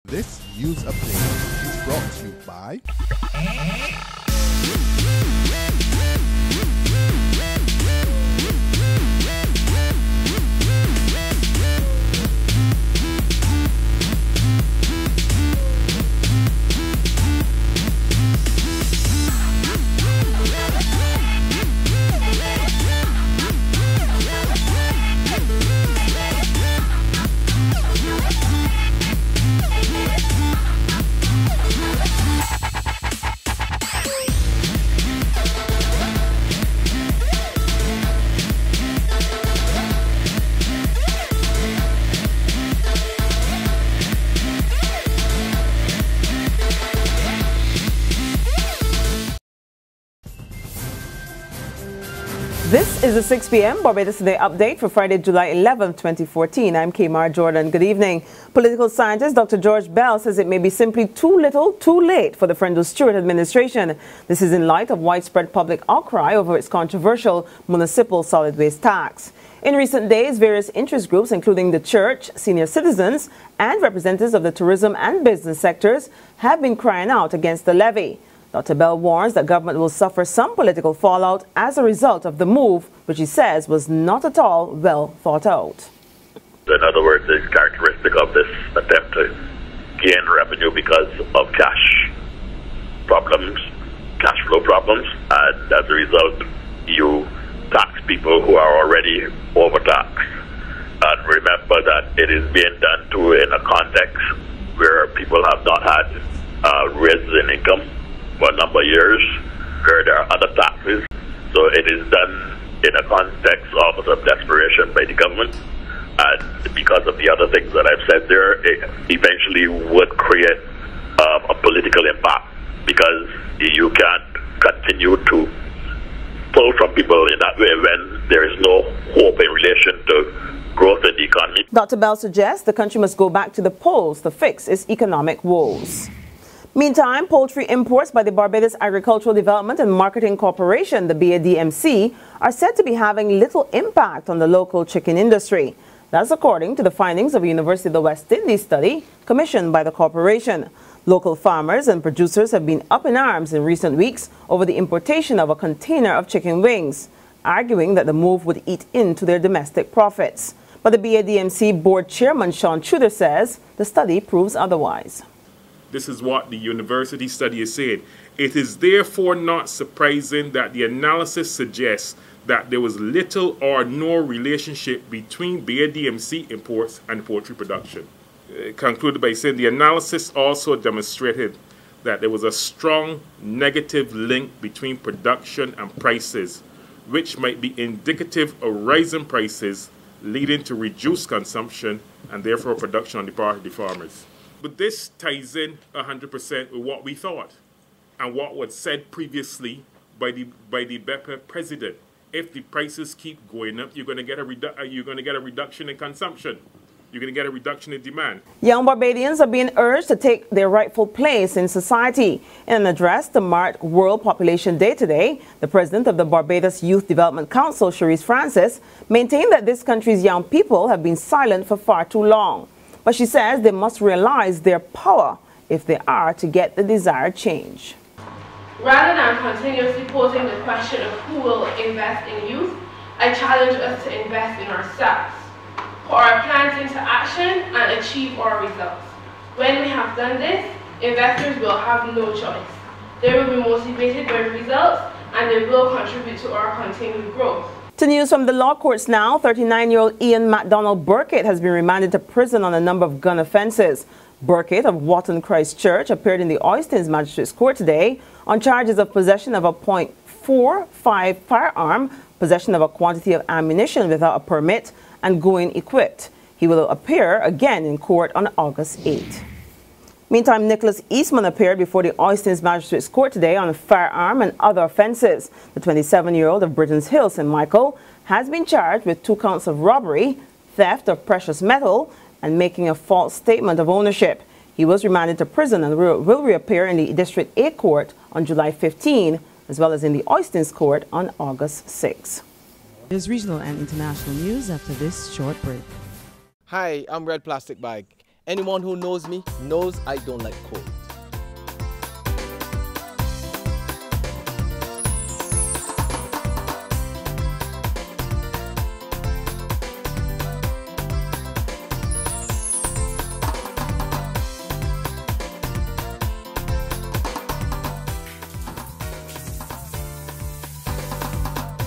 This news update is brought to you by This is the 6 p.m. Barbados Today update for Friday, July 11, 2014. I'm Kmar Jordan. Good evening. Political scientist Dr. George Belle says it may be simply too little, too late for the Friendle-Stewart administration. This is in light of widespread public outcry over its controversial municipal solid waste tax. In recent days, various interest groups, including the church, senior citizens, and representatives of the tourism and business sectors, have been crying out against the levy. Dr. Belle warns that government will suffer some political fallout as a result of the move, which he says was not at all well thought out. In other words, it's characteristic of this attempt to gain revenue because of cash problems, cash flow problems, and as a result, you tax people who are already overtaxed. And remember that it is being done too in a context where people have not had raises in income for a number of years, where there are other taxes. So it is done in a context of some desperation by the government. And because of the other things that I've said there, it eventually would create a political impact, because you can't continue to pull from people in that way when there is no hope in relation to growth in the economy. Dr. Belle suggests the country must go back to the polls to fix its economic woes. Meantime, poultry imports by the Barbados Agricultural Development and Marketing Corporation, the BADMC, are said to be having little impact on the local chicken industry. That's according to the findings of a University of the West Indies study commissioned by the corporation. Local farmers and producers have been up in arms in recent weeks over the importation of a container of chicken wings, arguing that the move would eat into their domestic profits. But the BADMC board chairman, Sean Tudor, says the study proves otherwise. This is what the university study is saying. It is therefore not surprising that the analysis suggests that there was little or no relationship between BADMC imports and poultry production. It concluded by saying the analysis also demonstrated that there was a strong negative link between production and prices, which might be indicative of rising prices leading to reduced consumption and therefore production on the part of the farmers. But this ties in 100% with what we thought and what was said previously by the BEPA president. If the prices keep going up, you're going to get a reduction in consumption. You're going to get a reduction in demand. Young Barbadians are being urged to take their rightful place in society. In an address to mark World Population Day today, the president of the Barbados Youth Development Council, Cherise Francis, maintained that this country's young people have been silent for far too long. But she says they must realize their power if they are to get the desired change. Rather than continuously posing the question of who will invest in youth, I challenge us to invest in ourselves, put our plans into action and achieve our results. When we have done this, investors will have no choice. They will be motivated by results and they will contribute to our continued growth. To news from the law courts now, 39-year-old Ian MacDonald Burkett has been remanded to prison on a number of gun offences. Burkett of Wotton Christchurch appeared in the Oistins Magistrates Court today on charges of possession of a .45 firearm, possession of a quantity of ammunition without a permit, and going equipped. He will appear again in court on August 8. Meantime, Nicholas Eastman appeared before the Oistins Magistrates Court today on a firearm and other offences. The 27-year-old of Britain's Hill, St. Michael, has been charged with 2 counts of robbery, theft of precious metal, and making a false statement of ownership. He was remanded to prison and will reappear in the District A Court on July 15, as well as in the Oistins Court on August 6. There's regional and international news after this short break. Hi, I'm Red Plastic Bag. Anyone who knows me knows I don't like cold.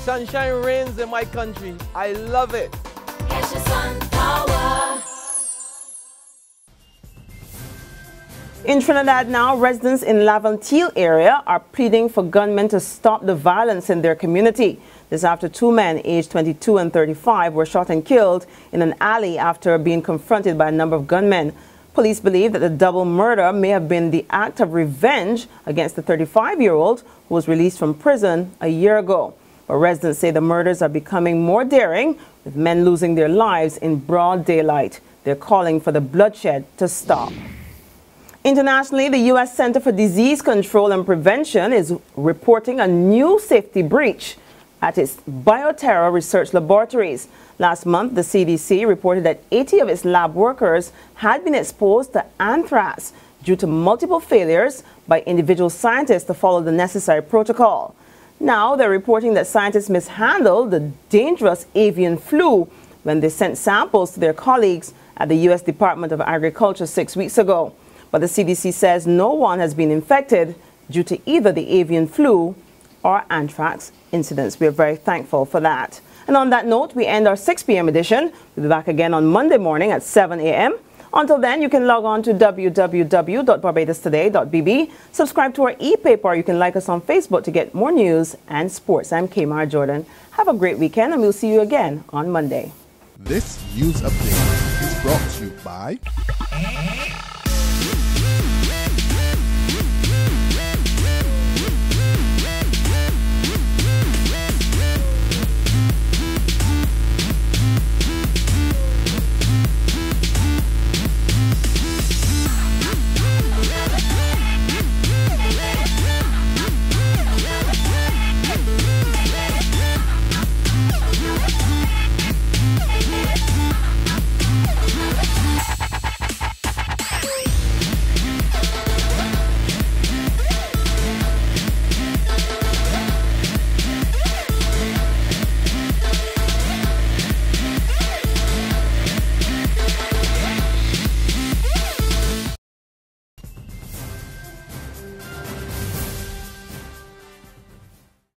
Sunshine reigns in my country. I love it. Catch the sun power. In Trinidad now, residents in Laventille area are pleading for gunmen to stop the violence in their community. This after two men aged 22 and 35 were shot and killed in an alley after being confronted by a number of gunmen. Police believe that the double murder may have been the act of revenge against the 35-year-old who was released from prison a year ago. But residents say the murders are becoming more daring, with men losing their lives in broad daylight. They're calling for the bloodshed to stop. Internationally, the U.S. Center for Disease Control and Prevention is reporting a new safety breach at its bioterror research laboratories. Last month, the CDC reported that 80 of its lab workers had been exposed to anthrax due to multiple failures by individual scientists to follow the necessary protocol. Now they're reporting that scientists mishandled the dangerous avian flu when they sent samples to their colleagues at the U.S. Department of Agriculture 6 weeks ago. But the CDC says no one has been infected due to either the avian flu or anthrax incidents. We are very thankful for that. And on that note, we end our 6 p.m. edition. We'll be back again on Monday morning at 7 a.m. Until then, you can log on to www.barbadostoday.bb. Subscribe to our e-paper. You can like us on Facebook to get more news and sports. I'm Kmar Jordan. Have a great weekend, and we'll see you again on Monday. This news update is brought to you by